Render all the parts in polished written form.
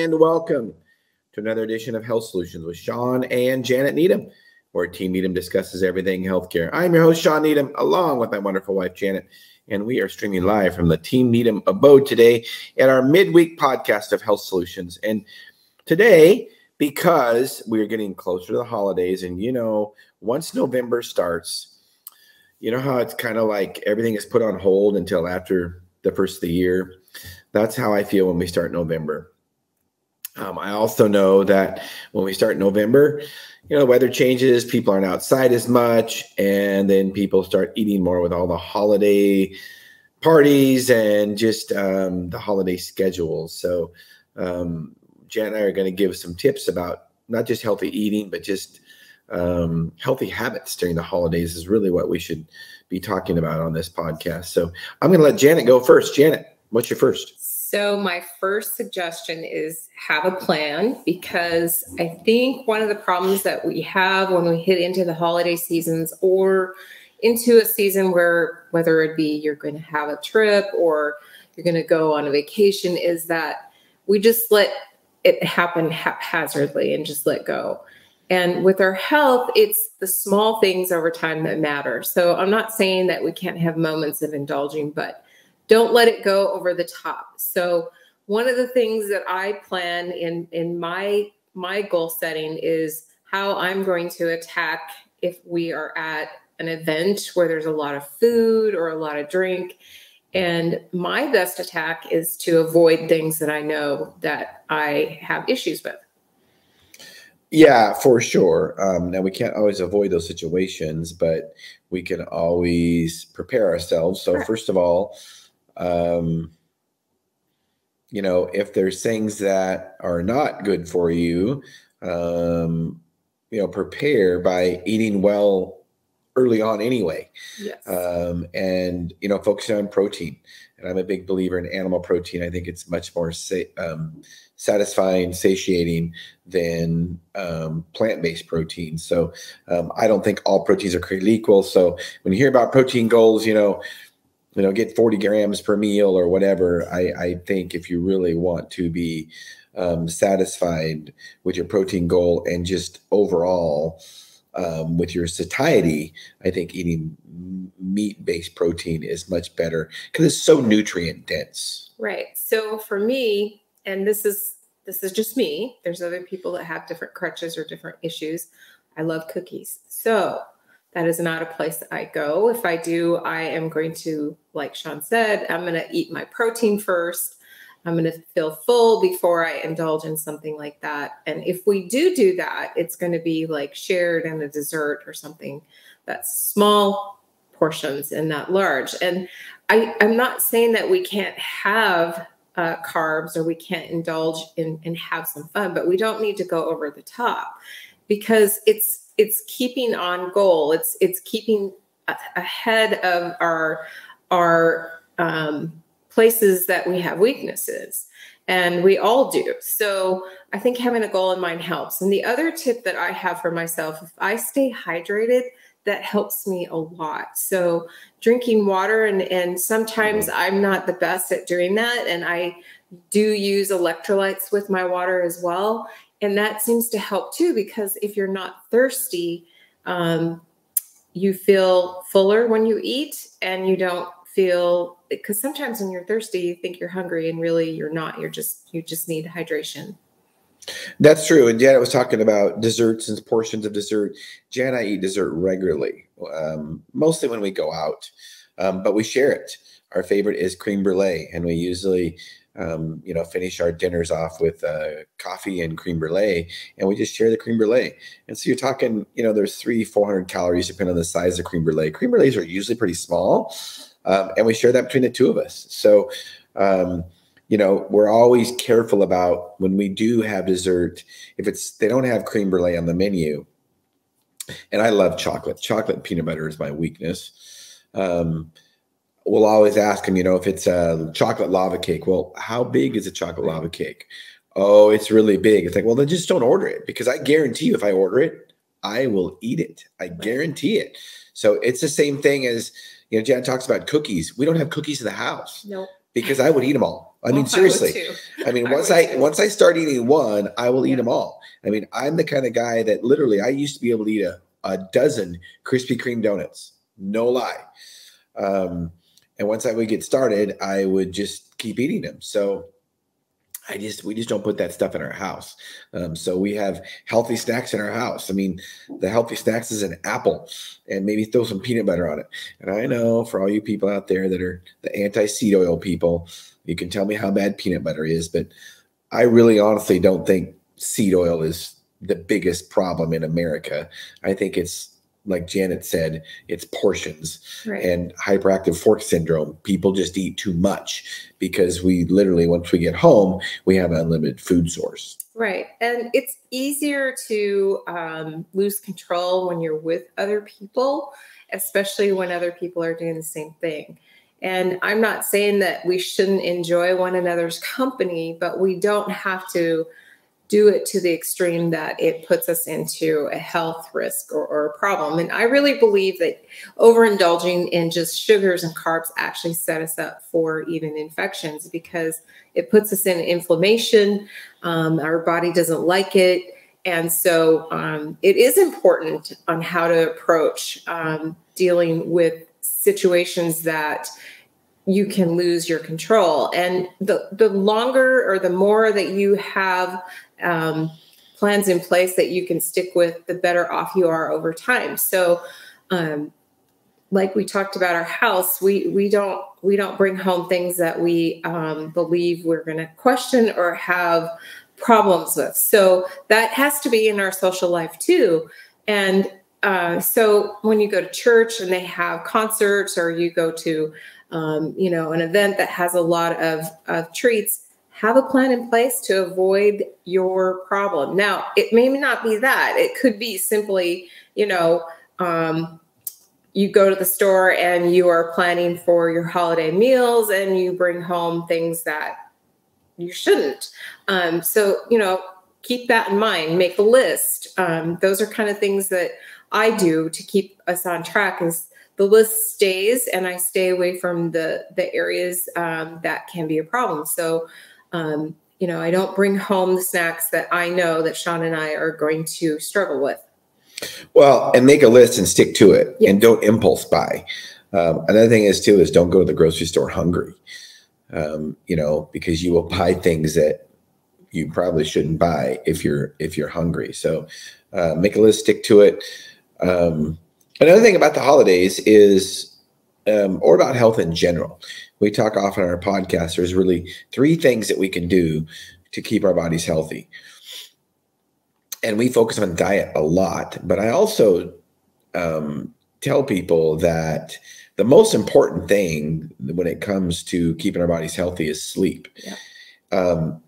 and welcome to another edition of Health Solutions with Shawn and Janet Needham, where Team Needham discusses everything healthcare. I'm your host, Shawn Needham, along with my wonderful wife, Janet, and we are streaming live from the Team Needham abode today at our midweek podcast of Health Solutions. And today, because we're getting closer to the holidays, and once November starts, you know how it's kind of like everything is put on hold until after the first of the year. That's how I feel when we start November. I also know that when we start November, the weather changes, people aren't outside as much, and then people start eating more with all the holiday parties and just the holiday schedules. So Jan and I are going to give some tips about not just healthy eating, but just healthy habits during the holidays is really what we should be talking about on this podcast. So I'm going to let Janet go first. Janet, what's your first? So my first suggestion is have a plan, because I think one of the problems that we have when we hit into the holiday seasons or into a season where, whether it be you're going to have a trip or you're going to go on a vacation, is that we just let it happen haphazardly and just let go. And with our health, it's the small things over time that matter. So I'm not saying that we can't have moments of indulging, but don't let it go over the top. So one of the things that I plan in my goal setting is how I'm going to attack if we are at an event where there's a lot of food or a lot of drink. And my best attack is to avoid things that I know that I have issues with. Yeah, for sure. Now, we can't always avoid those situations, but we can always prepare ourselves. So First of all, if there's things that are not good for you, prepare by eating well early on anyway. Yes. And focusing on protein. And I'm a big believer in animal protein. I think it's much more satisfying, satiating than plant-based protein. So I don't think all proteins are created equal. So when you hear about protein goals, get 40 grams per meal or whatever. I think if you really want to be satisfied with your protein goal and just overall with your satiety, I think eating meat-based protein is much better because it's so nutrient dense. Right. So for me, and this is just me, there's other people that have different crutches or different issues. I love cookies. So that is not a place that I go. If I do, I am going to, like Shawn said, I'm going to eat my protein first. I'm going to feel full before I indulge in something like that. And if we do that, it's going to be like shared in a dessert or something that's small portions and not large. And I'm not saying that we can't have carbs or we can't indulge and have some fun, but we don't need to go over the top, because it's keeping on goal. It's keeping ahead of our places that we have weaknesses, and we all do. So I think having a goal in mind helps. And the other tip that I have for myself, if I stay hydrated, that helps me a lot. So drinking water, and sometimes I'm not the best at doing that, and I do use electrolytes with my water as well. And that seems to help too, because if you're not thirsty, you feel fuller when you eat, and you don't feel, because sometimes when you're thirsty, you think you're hungry and really you're not. You just need hydration. That's true. And Janet was talking about desserts and portions of dessert. Jan and I eat dessert regularly, mostly when we go out, but we share it. Our favorite is creme brulee, and we usually finish our dinners off with coffee and creme brulee, and we just share the creme brulee. And so you're talking, there's 300-400 calories depending on the size of creme brulee. Creme brulees are usually pretty small, and we share that between the two of us. So, we're always careful about when we do have dessert, if they don't have creme brulee on the menu. And I love chocolate. Chocolate and peanut butter is my weakness. We'll always ask them, if it's a chocolate lava cake. Well, how big is a chocolate lava cake? Oh, it's really big. It's like, well, then just don't order it, because I guarantee you if I order it, I will eat it. I guarantee it. So it's the same thing as, Jan talks about cookies. We don't have cookies in the house. Nope. Because I would eat them all. I mean, seriously. I mean, once I start eating one, I will eat them all. I mean, I'm the kind of guy that literally I used to be able to eat a dozen Krispy Kreme donuts. No lie. And once I would get started, I would just keep eating them. So we just don't put that stuff in our house. So we have healthy snacks in our house. I mean, the healthy snacks is an apple and maybe throw some peanut butter on it. And I know for all you people out there that are the anti-seed oil people, you can tell me how bad peanut butter is, but I really honestly don't think seed oil is the biggest problem in America. I think it's, like Janet said, it's portions and hyperactive fork syndrome. People just eat too much because we literally, once we get home, we have an unlimited food source. Right. And it's easier to lose control when you're with other people, especially when other people are doing the same thing. And I'm not saying that we shouldn't enjoy one another's company, but we don't have to do it to the extreme that it puts us into a health risk or a problem. And I really believe that overindulging in just sugars and carbs actually set us up for even infections because it puts us in inflammation. Our body doesn't like it. And so it is important on how to approach dealing with situations that you can lose your control. And the longer or the more that you have plans in place that you can stick with, the better off you are over time. So like we talked about our house, we don't bring home things that we believe we're going to question or have problems with. So that has to be in our social life too. And so when you go to church and they have concerts, or you go to an event that has a lot of treats, have a plan in place to avoid your problem. Now, it may not be that. It could be simply, you go to the store and you are planning for your holiday meals and you bring home things that you shouldn't. So, keep that in mind, make a list. Those are kind of things that I do to keep us on track. Is the list stays and I stay away from the areas that can be a problem. So, I don't bring home the snacks that I know that Shawn and I are going to struggle with. Well, and make a list and stick to it and don't impulse buy. Another thing is don't go to the grocery store hungry, because you will buy things that you probably shouldn't buy if you're hungry. So make a list, stick to it. Another thing about the holidays is, or about health in general, we talk often on our podcast, there's really 3 things that we can do to keep our bodies healthy. And we focus on diet a lot, but I also tell people that the most important thing when it comes to keeping our bodies healthy is sleep. Yeah.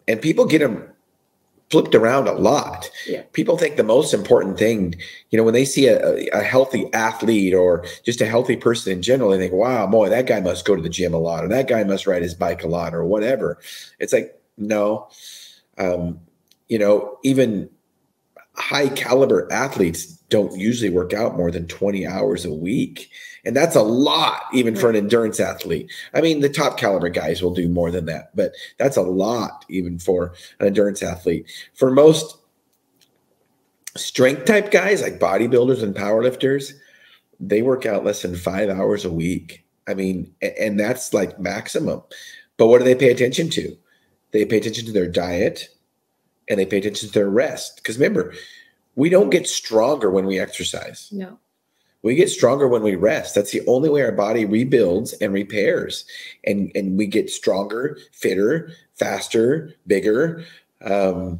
And people get them flipped around a lot. Yeah. People think the most important thing, when they see a healthy athlete or just a healthy person in general, they think, wow, boy, that guy must go to the gym a lot, or that guy must ride his bike a lot, or whatever. It's like, no, even high caliber athletes don't usually work out more than 20 hours a week. And that's a lot, even for an endurance athlete. I mean, the top caliber guys will do more than that, but that's a lot even for an endurance athlete. For most strength type guys, like bodybuilders and powerlifters, they work out less than 5 hours a week. I mean, and that's like maximum. But what do they pay attention to? They pay attention to their diet and they pay attention to their rest. Because remember, we don't get stronger when we exercise. No. We get stronger when we rest. That's the only way our body rebuilds and repairs. And we get stronger, fitter, faster, bigger. That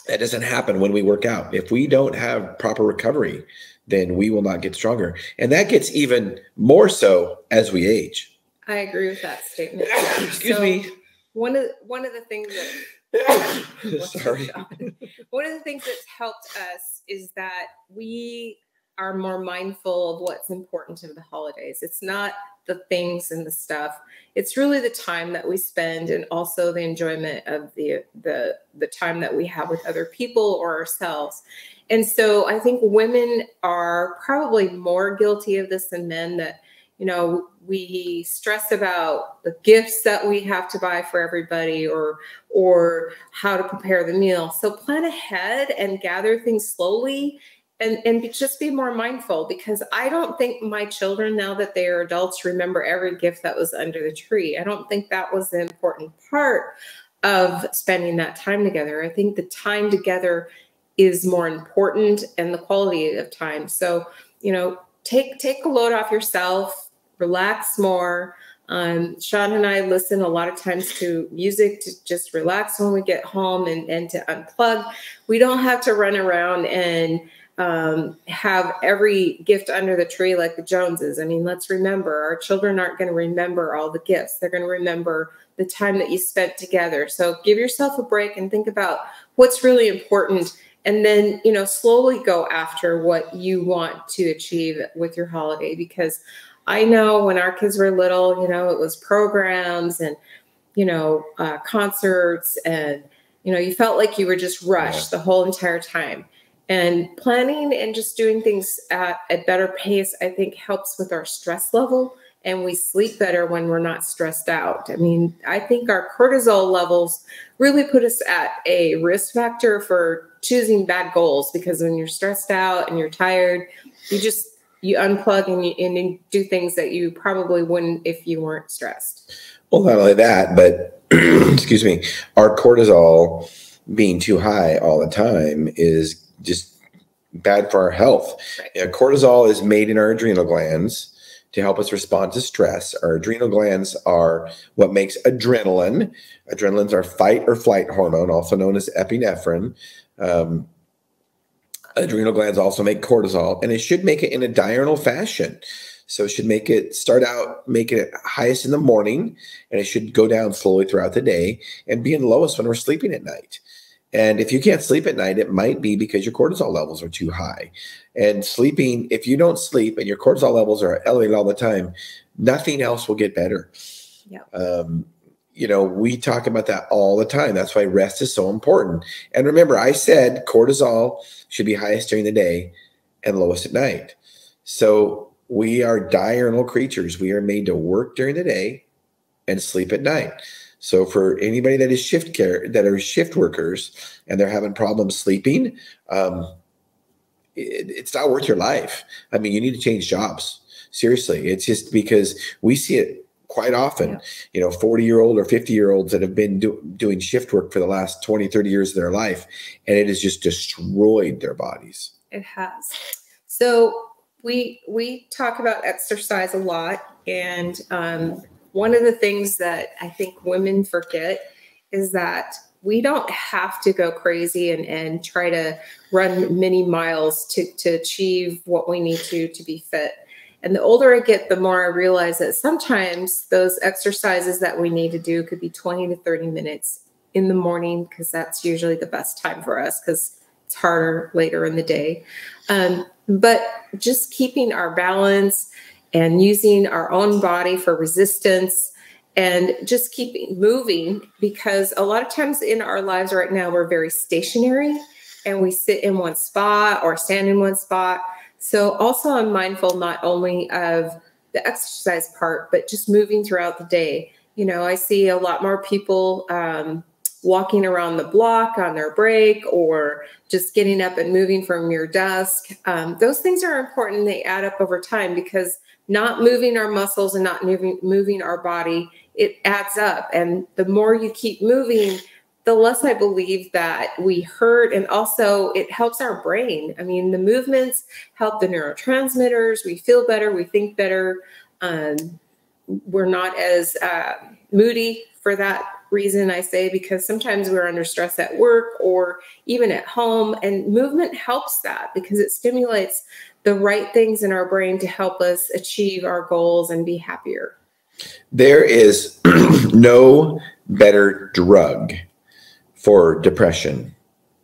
doesn't happen when we work out. If we don't have proper recovery, then we will not get stronger. And that gets even more so as we age. I agree with that statement. Excuse me. One of the things that sorry. One of the things that's helped us is that we are more mindful of what's important in the holidays. It's not the things and the stuff. It's really the time that we spend, and also the enjoyment of the time that we have with other people or ourselves. And so I think women are probably more guilty of this than men, that, we stress about the gifts that we have to buy for everybody or how to prepare the meal. So plan ahead and gather things slowly and just be more mindful, because I don't think my children, now that they are adults, remember every gift that was under the tree. I don't think that was the important part of spending that time together. I think the time together is more important, and the quality of time. So, take a load off yourself, relax more. Shawn and I listen a lot of times to music to just relax when we get home and to unplug. We don't have to run around and have every gift under the tree like the Joneses. I mean, let's remember, our children aren't going to remember all the gifts. They're going to remember the time that you spent together. So give yourself a break and think about what's really important. And then, slowly go after what you want to achieve with your holiday. Because I know when our kids were little, it was programs and, concerts, and, you felt like you were just rushed the whole entire time. And planning and just doing things at a better pace, I think, helps with our stress level, and we sleep better when we're not stressed out. I mean, I think our cortisol levels really put us at a risk factor for choosing bad goals, because when you're stressed out and you're tired, you unplug and you do things that you probably wouldn't if you weren't stressed. Well, not only that, but excuse me, our cortisol being too high all the time is just bad for our health. Right. Cortisol is made in our adrenal glands to help us respond to stress. Our adrenal glands are what makes adrenaline. Adrenaline's our fight or flight hormone, also known as epinephrine. Adrenal glands also make cortisol, and it should make it in a diurnal fashion. So it should make it highest in the morning, and it should go down slowly throughout the day and be in lowest when we're sleeping at night. And if you can't sleep at night, it might be because your cortisol levels are too high. And sleeping, if you don't sleep and your cortisol levels are elevated all the time, nothing else will get better. Yeah. We talk about that all the time. That's why rest is so important. And remember, I said cortisol should be highest during the day and lowest at night. So we are diurnal creatures. We are made to work during the day and sleep at night. So for anybody that is shift workers and they're having problems sleeping, it's not worth your life. I mean, you need to change jobs. Seriously. It's just because we see it quite often, 40-year-old or 50-year-olds that have been doing shift work for the last 20, 30 years of their life, and it has just destroyed their bodies. It has. So we talk about exercise a lot, and one of the things that I think women forget is that we don't have to go crazy and try to run many miles to achieve what we need to be fit. And the older I get, the more I realize that sometimes those exercises that we need to do could be 20 to 30 minutes in the morning, because that's usually the best time for us, because it's harder later in the day. But just keeping our balance and using our own body for resistance and just keeping moving, because a lot of times in our lives right now, we're very stationary and we sit in one spot or stand in one spot. So also I'm mindful not only of the exercise part, but just moving throughout the day. I see a lot more people walking around the block on their break, or just getting up and moving from your desk. Those things are important. They add up over time, because not moving our muscles and not moving our body, it adds up. And the more you keep moving, the less I believe that we hurt. And also it helps our brain. I mean, the movements help the neurotransmitters. We feel better. We think better. We're not as moody for that reason, I say, because sometimes we're under stress at work or even at home. And movement helps that, because it stimulates the right things in our brain to help us achieve our goals and be happier. There is no better drug for depression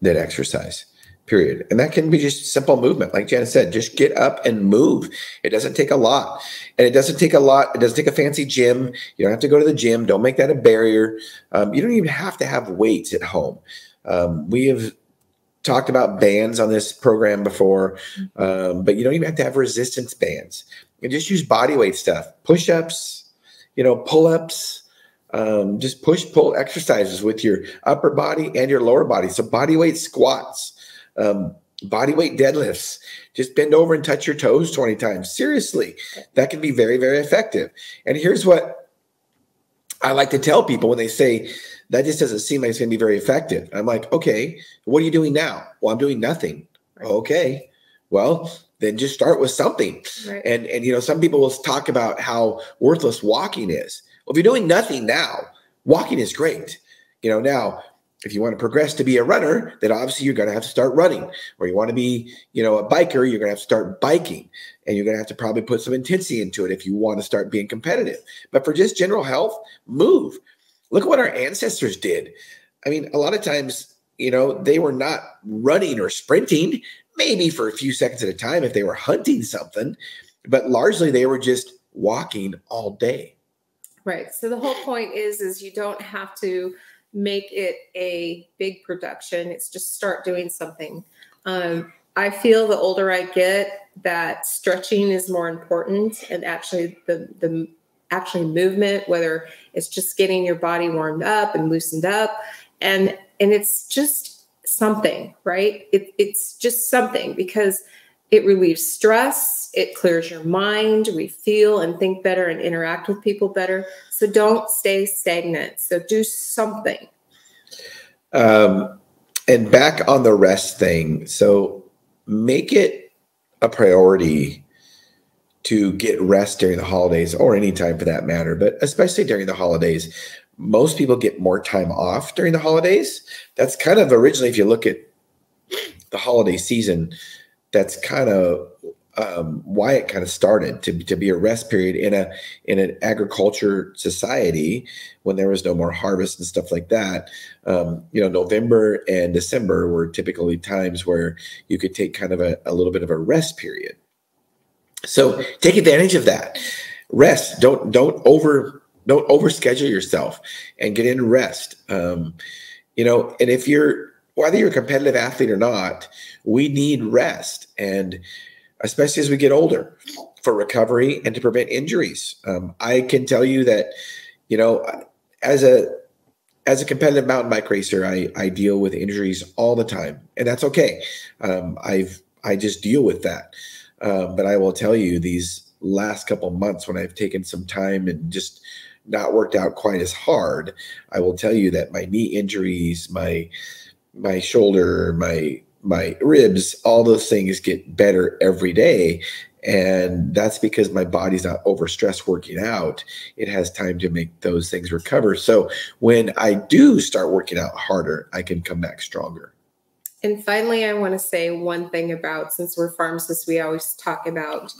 than exercise, period. And that can be just simple movement. Like Janet said, just get up and move. It doesn't take a lot. And it doesn't take a fancy gym. You don't have to go to the gym. Don't make that a barrier. You don't even have to have weights at home. We have talked about bands on this program before, but you don't even have to have resistance bands. You just use body weight stuff, push-ups, pull-ups, just push-pull exercises with your upper body and your lower body. So body weight squats, body weight deadlifts, just bend over and touch your toes 20 times. Seriously, that can be very, very effective. And here's what I like to tell people when they say, that just doesn't seem like it's going to be very effective. I'm like, okay, what are you doing now? Well, I'm doing nothing. Right. Okay, well, then just start with something. Right. And some people will talk about how worthless walking is. Well, if you're doing nothing now, walking is great. Now, if you want to progress to be a runner, then obviously you're going to have to start running. Or you want to be, a biker, you're going to have to start biking. And you're going to have to probably put some intensity into it if you want to start being competitive. But for just general health, move. Look at what our ancestors did. I mean, a lot of times, they were not running or sprinting, maybe for a few seconds at a time if they were hunting something, but largely they were just walking all day. Right. So the whole point is you don't have to make it a big production. It's just start doing something. I feel the older I get that stretching is more important, and actually the movement, whether it's just getting your body warmed up and loosened up, and it's just something, right? It's just something, because it relieves stress, it clears your mind, we feel and think better and interact with people better. So don't stay stagnant. So do something. And back on the rest thing. So make it a priority to get rest during the holidays, or any time for that matter, but especially during the holidays. Most people get more time off during the holidays. That's kind of originally, if you look at the holiday season, that's kind of why it kind of started to be a rest period in an agriculture society when there was no more harvest and stuff like that. November and December were typically times where you could take kind of a little bit of a rest period. So take advantage of that. Rest. Don't overschedule yourself, and get in rest. And if whether you're a competitive athlete or not, we need rest. And especially as we get older, for recovery and to prevent injuries. I can tell you that, as a competitive mountain bike racer, I deal with injuries all the time, and that's okay. I just deal with that. But I will tell you, these last couple months when I've taken some time and just not worked out quite as hard, I will tell you that my knee injuries, my shoulder, my ribs, all those things get better every day. And that's because my body's not overstressed working out. It has time to make those things recover. So when I do start working out harder, I can come back stronger. And finally, I want to say one thing about, since we're pharmacists, we always talk about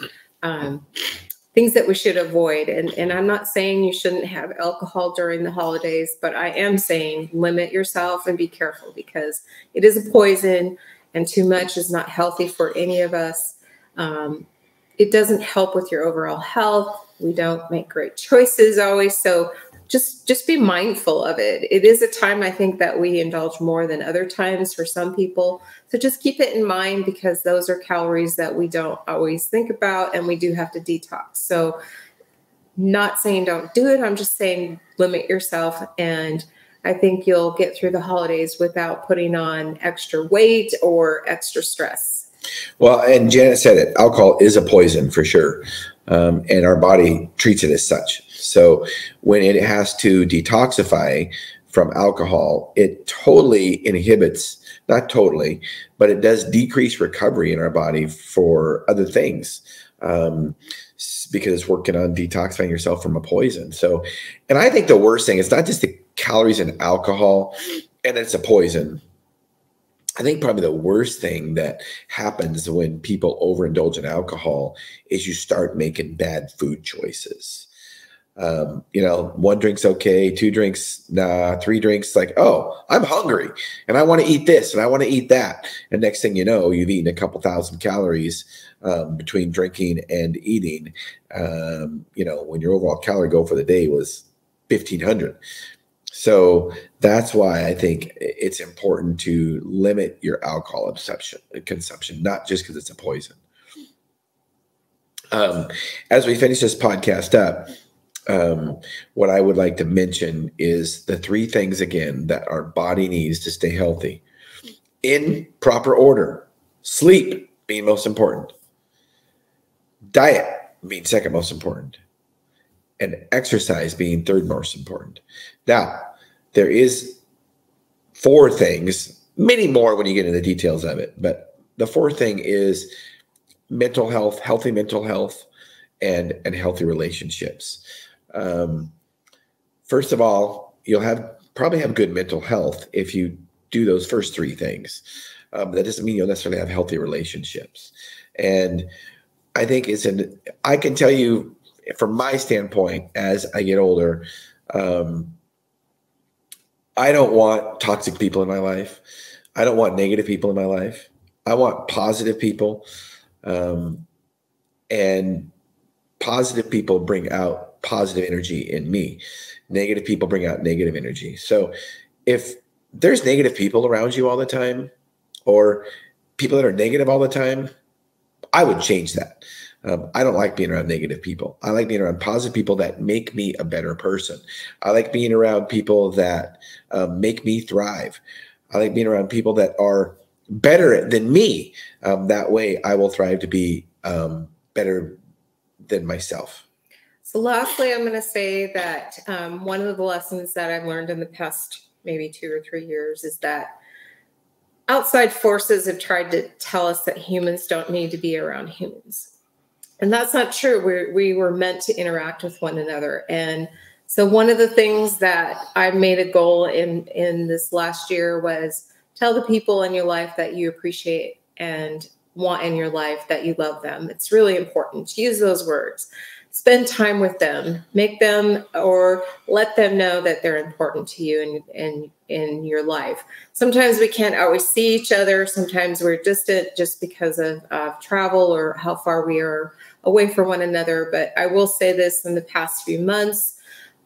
things that we should avoid. And I'm not saying you shouldn't have alcohol during the holidays, but I am saying limit yourself and be careful, because it is a poison, and too much is not healthy for any of us. It doesn't help with your overall health. We don't make great choices always. So just be mindful of it. It is a time, I think, that we indulge more than other times for some people. So just keep it in mind, because those are calories that we don't always think about, and we do have to detox. So not saying don't do it. I'm just saying limit yourself. And I think you'll get through the holidays without putting on extra weight or extra stress. Well, and Janet said it, alcohol is a poison for sure. And our body treats it as such. So when it has to detoxify from alcohol, it totally inhibits, not totally, but it does decrease recovery in our body for other things, because it's working on detoxifying yourself from a poison. So, and I think the worst thing, it's not just the calories in alcohol and it's a poison. I think probably the worst thing that happens when people overindulge in alcohol is you start making bad food choices. One drink's okay, 2 drinks, nah, 3 drinks, like, oh, I'm hungry and I want to eat this and I want to eat that. And next thing you know, you've eaten a couple thousand calories between drinking and eating, when your overall calorie goal for the day was 1,500. So that's why I think it's important to limit your alcohol consumption, not just because it's a poison. As we finish this podcast up, what I would like to mention is the 3 things again that our body needs to stay healthy in proper order. Sleep being most important. Diet being second most important. And exercise being third most important. Now, there is 4 things, many more when you get into the details of it, but the 4th thing is mental health, healthy mental health, and healthy relationships. First of all, you'll probably have good mental health if you do those first 3 things. That doesn't mean you'll necessarily have healthy relationships. And I think I can tell you from my standpoint, as I get older, I don't want toxic people in my life. I don't want negative people in my life. I want positive people. And positive people bring out positive energy in me. Negative people bring out negative energy. So if there's negative people around you all the time, or people that are negative all the time, I would change that. I don't like being around negative people. I like being around positive people that make me a better person. I like being around people that make me thrive. I like being around people that are better than me. That way I will thrive to be better than myself. So lastly, I'm going to say that one of the lessons that I've learned in the past maybe 2 or 3 years is that outside forces have tried to tell us that humans don't need to be around humans. And that's not true. We were meant to interact with one another. And so one of the things that I made a goal in this last year was tell the people in your life that you appreciate and want in your life that you love them. It's really important to use those words. Spend time with them, make them or let them know that they're important to you and in your life. Sometimes we can't always see each other. Sometimes we're distant just because of travel or how far we are away from one another. But I will say this in the past few months,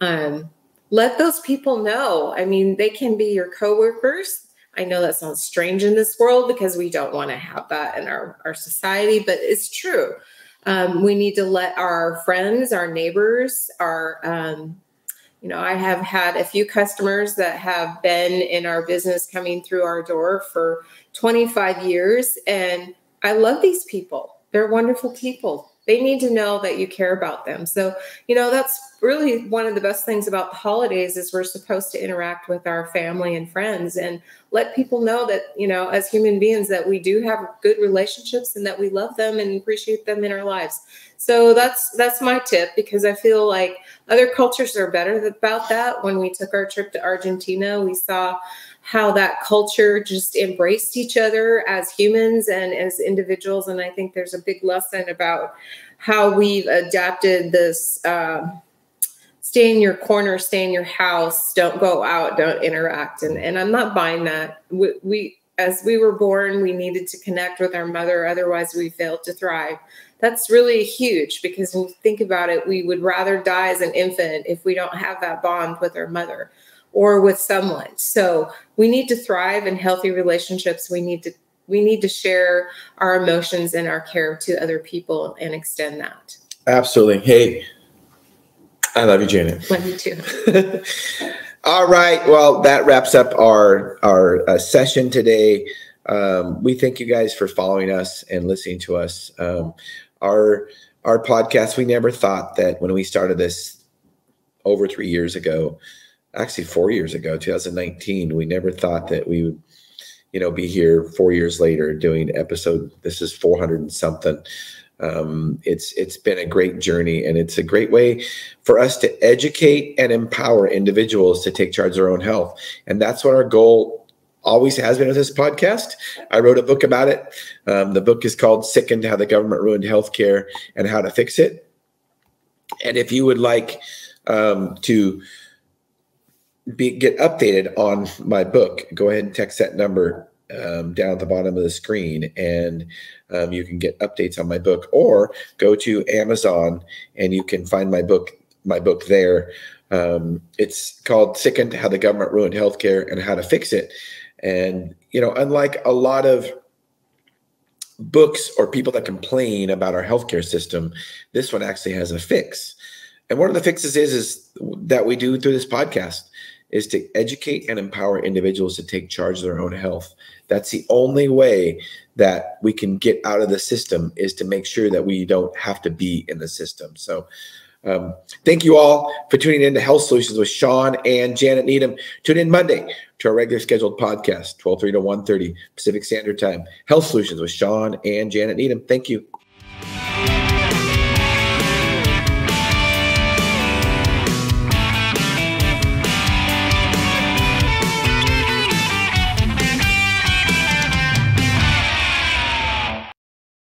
let those people know. I mean, they can be your coworkers. I know that sounds strange in this world because we don't want to have that in our society, but it's true. We need to let our friends, our neighbors, I have had a few customers that have been in our business coming through our door for 25 years. And I love these people. They're wonderful people. They need to know that you care about them. So, that's really one of the best things about the holidays is we're supposed to interact with our family and friends and let people know that, as human beings, that we do have good relationships and that we love them and appreciate them in our lives. So that's my tip, because I feel like other cultures are better about that. When we took our trip to Argentina, we saw how that culture just embraced each other as humans and as individuals. And I think there's a big lesson about how we've adapted this stay in your corner, stay in your house, don't go out, don't interact. And I'm not buying that. As we were born, we needed to connect with our mother. Otherwise, we failed to thrive. That's really huge, because when you think about it, we would rather die as an infant if we don't have that bond with our mother or with someone. So we need to thrive in healthy relationships. We need to share our emotions and our care to other people and extend that. Absolutely. Hey, I love you, Janet. Love you too. All right. Well, that wraps up our session today. We thank you guys for following us and listening to us. Our podcast, we never thought that when we started this over 3 years ago, actually 4 years ago, 2019, we never thought that we would, be here 4 years later doing episode. This is 400 and something. It's been a great journey, and it's a great way for us to educate and empower individuals to take charge of their own health. And that's what our goal always has been with this podcast. I wrote a book about it. The book is called Sickened: How the Government Ruined Healthcare and How to Fix It. And if you would like to get updated on my book, go ahead and text that number down at the bottom of the screen, and you can get updates on my book, or go to Amazon and you can find my book there. It's called Sickened: How the Government Ruined Healthcare and How to Fix It. And, unlike a lot of books or people that complain about our healthcare system, this one actually has a fix. And one of the fixes is that we do through this podcast is to educate and empower individuals to take charge of their own health. That's the only way that we can get out of the system, is to make sure that we don't have to be in the system. So thank you all for tuning in to Health Solutions with Shawn and Janet Needham. Tune in Monday to our regular scheduled podcast, 12:30 to 1:30 Pacific Standard Time. Health Solutions with Shawn and Janet Needham. Thank you.